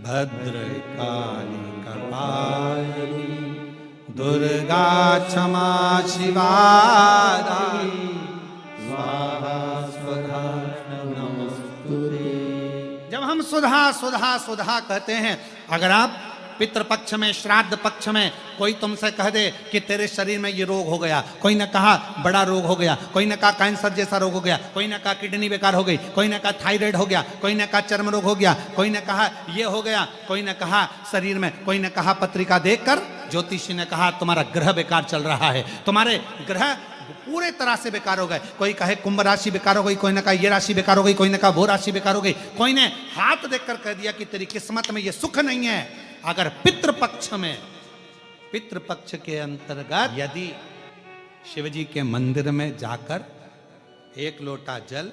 भद्रकाली कपालिनी दुर्गा क्षमा शिवा दानी स्वाहा स्वधा नमस्तुते। जब हम सुधा सुधा सुधा कहते हैं, अगर आप पितृपक्ष में श्राद्ध पक्ष में कोई तुमसे कह दे कि तेरे शरीर में ये रोग हो गया, कोई ने कहा बड़ा रोग हो गया, कोई ने कहा कैंसर जैसा रोग हो गया, कोई ने कहा किडनी बेकार हो गई, कोई ने कहा थायराइड हो गया, कोई ने कहा चर्म रोग हो गया, कोई ने कहा ये हो गया, कोई ने कहा शरीर में, कोई ने कहा पत्रिका देखकर ज्योतिषी ने कहा तुम्हारा ग्रह बेकार चल रहा है, तुम्हारे ग्रह पूरे तरह से बेकार हो गए। कोई कहे कुंभ राशि बेकार हो गई, कोई ने कहा ये राशि बेकार हो गई, कोई ने कहा वो राशि बेकार हो गई, कोई ने हाथ देखकर कह दिया कि तेरी किस्मत में ये सुख नहीं है। अगर पितृपक्ष में, पितृपक्ष के अंतर्गत यदि शिवजी के मंदिर में जाकर 1 लोटा जल,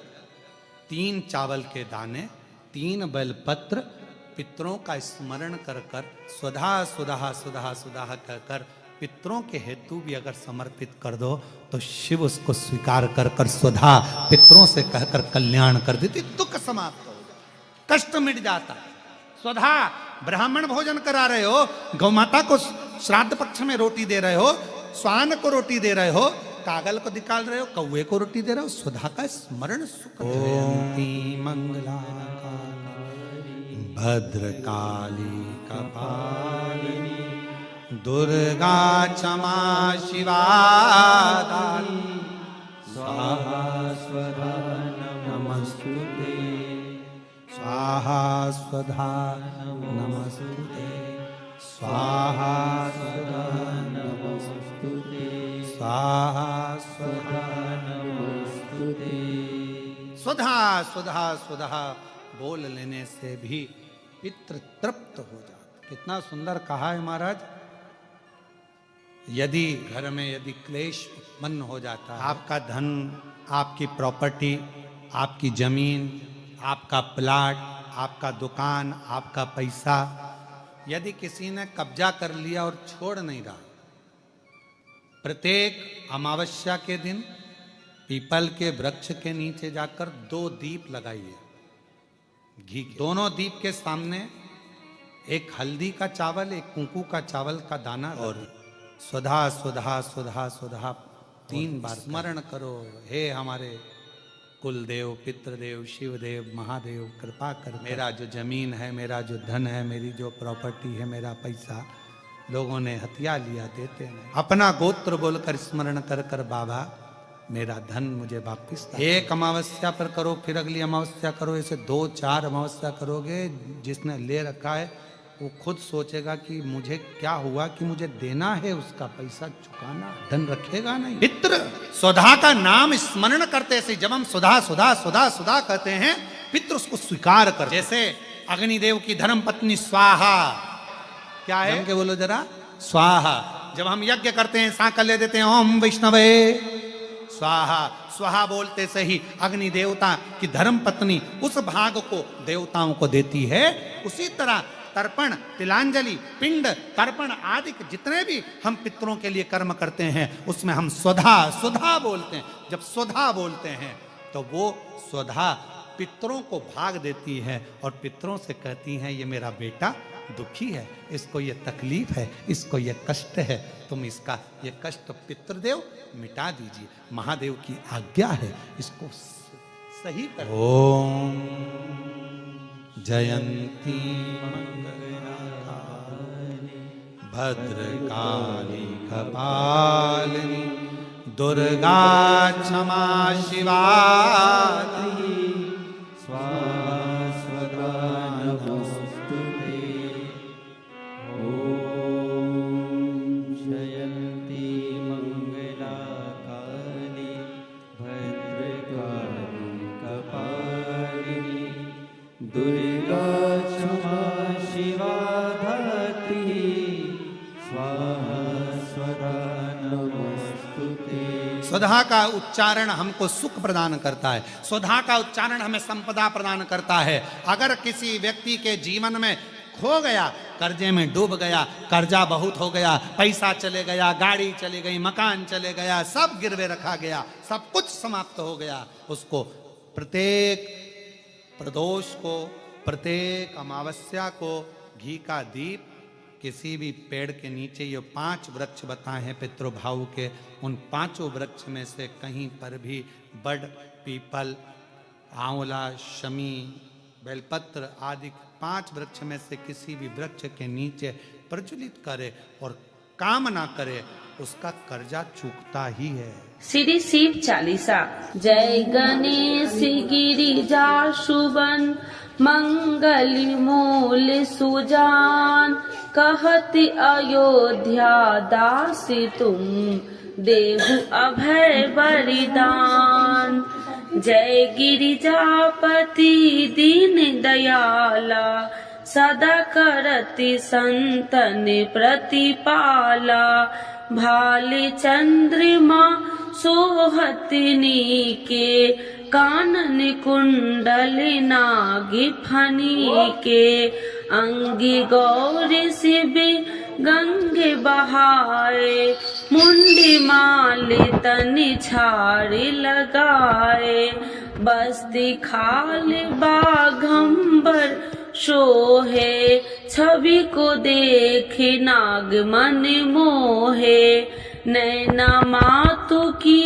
3 चावल के दाने, 3 बेलपत्र पितरों का स्मरण कर कर सुधा सुधा सुधा सुधा कहकर पितरों के हेतु भी अगर समर्पित कर दो तो शिव उसको स्वीकार कर कर सुधा पितरों से कहकर कल्याण कर देती, दुख समाप्त हो जाता, कष्ट मिट जाता। सुधा ब्राह्मण भोजन करा रहे हो, गौ माता को श्राद्ध पक्ष में रोटी दे रहे हो, स्वान को रोटी दे रहे हो, कागल को निकाल रहे हो, कौवे को रोटी दे रहे हो, सुधा का स्मरण सुख। ओम मंगला भद्रकाली कपालिनी दुर्गा क्षमा शिवा दानी स्वाहा स्वधा नमस्तुते स्वाहा स्वधा नमस्तुते स्वाहा स्वधा नमस्तुते स्वाहा स्वधा नमस्तुते। सुधा सुधा सुधा बोल लेने से भी पितृ तृप्त हो जाते। कितना सुंदर कहा है महाराज। यदि घर में यदि क्लेश उत्पन्न हो जाता है, आपका धन, आपकी प्रॉपर्टी, आपकी जमीन, आपका प्लाट, आपका दुकान, आपका पैसा, यदि किसी ने कब्जा कर लिया और छोड़ नहीं रहा, प्रत्येक अमावस्या के दिन पीपल के वृक्ष के नीचे जाकर 2 दीप लगाइए घी के। दोनों दीप के सामने एक हल्दी का चावल, एक कुंकू का चावल का दाना और सुधा सुधा सुधा सुधा 3 बार स्मरण करो। हे हमारे कुलदेव, पितृदेव, शिवदेव, महादेव, कृपा कर मेरा जो जमीन है, मेरा जो धन है, मेरी जो प्रॉपर्टी है, मेरा पैसा लोगों ने हथिया लिया, देते नहीं। अपना गोत्र बोलकर स्मरण कर कर बाबा मेरा धन मुझे वापिस। एक अमावस्या पर करो, फिर अगली अमावस्या करो, ऐसे 2-4 अमावस्या करोगे। जिसने ले रखा है वो खुद सोचेगा कि मुझे क्या हुआ कि मुझे देना है, उसका पैसा चुकाना, धन रखेगा नहीं। पितृ सुधा का नाम स्मरण करते से जब हम सुधा सुधा सुधा सुधा कहते हैं, पितृ उसको स्वीकार कर। जैसे अग्निदेव की धर्म पत्नी स्वाहा, क्या है के बोलो जरा, स्वाहा। जब हम यज्ञ करते हैं सांकल्य देते हैं ओम वैष्णवे स्वाहा, स्वाहा बोलते से ही अग्नि देवता की धर्म पत्नी उस भाग को देवताओं को देती है। उसी तरह तर्पण, तिलांजलि, पिंड, तर्पण आदि जितने भी हम पितरों के लिए कर्म करते हैं उसमें हम स्वधा सुधा बोलते हैं। जब स्वधा बोलते हैं तो वो स्वधा पितरों को भाग देती है और पितरों से कहती हैं ये मेरा बेटा दुखी है, इसको ये तकलीफ है, इसको ये कष्ट है, तुम इसका ये कष्ट पितृदेव मिटा दीजिए, महादेव की आज्ञा है, इसको सही कर। ओम जयंती भद्रकाली कपालिनी दुर्गा क्षमा शिवा स्वाहा स्वधा नमस्तुते। ओम जयंती मंगला काली भद्रकाली कपालिनी दुर्गा क्षमा शिवा धात्री स्वाहा स्वधा नमस्तुते। स्वधा का उच्चारण हमको सुख प्रदान करता है, स्वधा का उच्चारण हमें संपदा प्रदान करता है। अगर किसी व्यक्ति के जीवन में खो गया, कर्जे में डूब गया, कर्जा बहुत हो गया, पैसा चले गया, गाड़ी चली गई, मकान चले गया, सब गिरवे रखा गया, सब कुछ समाप्त हो गया, उसको प्रत्येक प्रदोष को, प्रत्येक अमावस्या को घी का दीप किसी भी पेड़ के नीचे, ये 5 वृक्ष बताए हैं पितृभाव के, उन 5 वृक्ष में से कहीं पर भी बड़, पीपल, आंवला, शमी, बेलपत्र आदि 5 वृक्ष में से किसी भी वृक्ष के नीचे प्रज्वलित करे और काम ना करे, उसका कर्जा चूकता ही है। श्री शिव चालीसा। जय गणेश गिरिजा शुभन मंगल मूल सुजान, कहति अयोध्या दासी तुम देहु अभय बलिदान। जय गिरिजापति दीन दयाला, सदा करति संतन प्रतिपाला। भाले चंद्रमा सोहतनी के, कानन कुंडल नागी फनी के। अंगी गौरी शिव गंगे बहाए, मुंडी माले तनि छाड़ी लगाए। बस्ती खाल बाघंबर शोहे, छवि को देखे नाग मन मोहे। नैना मातु की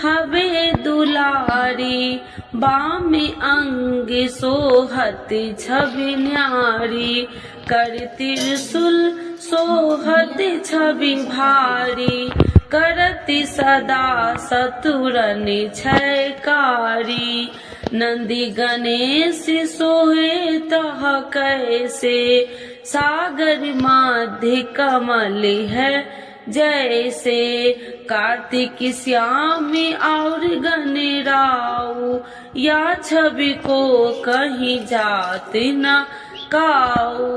हवे दुलारी, बामे अंग सोहत छवि न्यारी। कर त्रिशूल सोहत छवि भारी, करति सदा सतुरन छयकारी। नंदी गणेश सोहे तह कैसे, सागर मध्य कमल है जैसे। कार्तिक श्याम और गणराऊ, या छवि को कहीं जात न काऊ।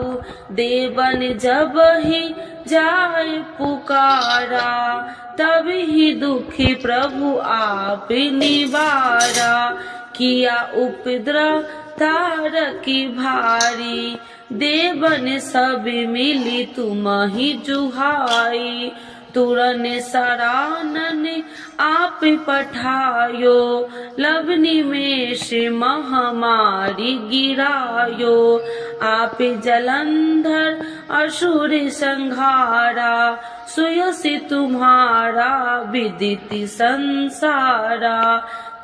देवन जब ही जाए पुकारा, तब ही दुखी प्रभु आप निवारा। किया उपद्रव तारकी भारी, देवन सब मिली तुम ही जुहाई। तुरन सरानन आप पठायो, लवनी में से महामारी गिरायो। आप जलंधर असुर संहारा, सुयसि तुम्हारा विदित संसारा।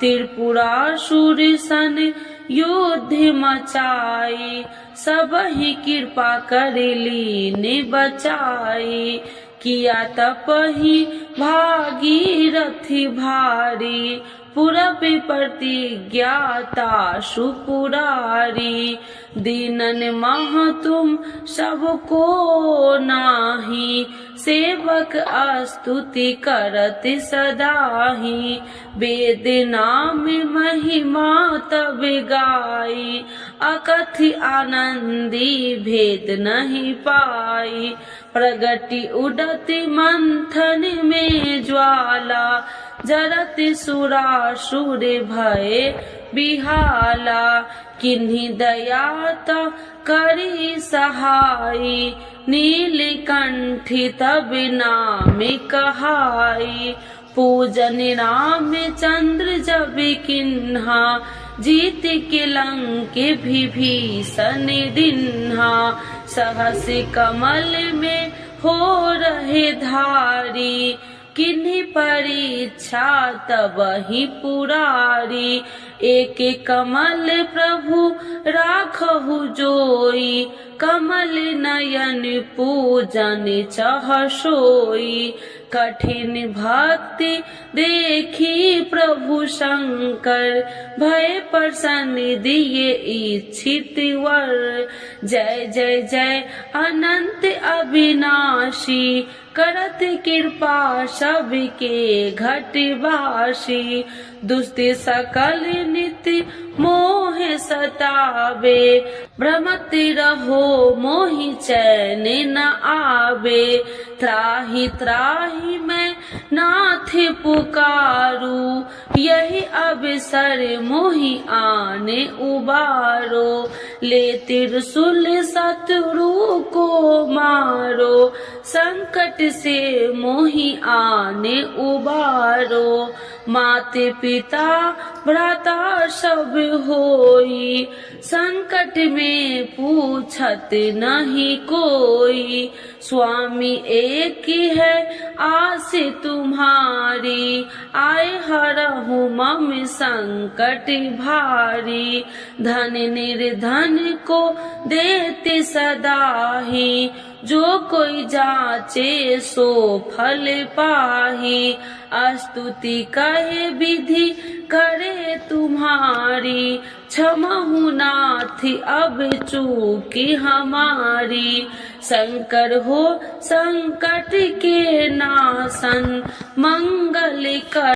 त्रिपुरासुर सन युद्ध मचाई, सब ही कृपा कर लीन बचाई। किया तपहि भागीरथी भारी, पूरब प्रतिज्ञाता सुपुरारी। दीनन मह तुम सबको नाही, सेवक स्तुति करत सदाही। वेद नाम महिमा तब गाई, अकथि आनंदी भेद नहीं पाई। प्रगति उडति मंथन में ज्वाला, जरत सुरासुर भय बिहाला। किन्हीं दयात करी सहाई, नीलकंठी तब नाम कहाई। पूजन राम चंद्र जब किन्हा, जीत के लंक विभीषण दिन्हा। सहस कमल में हो रहे धारी, किन्हीं परीक्षा तब ही पुरारी। एक कमल प्रभु राखहु जोई, कमल नयन पूजन चह सोई। कठिन भक्ति देखी प्रभु शंकर, भय प्रसन्न दिए इच्छित वर। जय जय जय अनंत अविनाशी, करत कृपा सबके घटवासी। दुष्ट सकल नित्य मोह सतावे, भ्रमत रहो मोहि चैन न आवे। त्राहि त्राहि मैं नाथ पुकारू, यही अवसर मोहि आने उबारो। ले त्रिशूल शत्रु को मारो, संकट से मोहि आने उबारो। माते पिता भ्राता सब होई, संकट में पूछत नहीं कोई। स्वामी एक ही है आस तुम्हारी, आए हरहु मम संकट भारी। धन निर्धन को देते सदाही, जो कोई जाचे सो फल पाही। स्तुति कहे विधि करे तुम्हारी, क्षमहु नाथ अब चूकी हमारी। शंकर हो संकट के नाशन, मंगल कर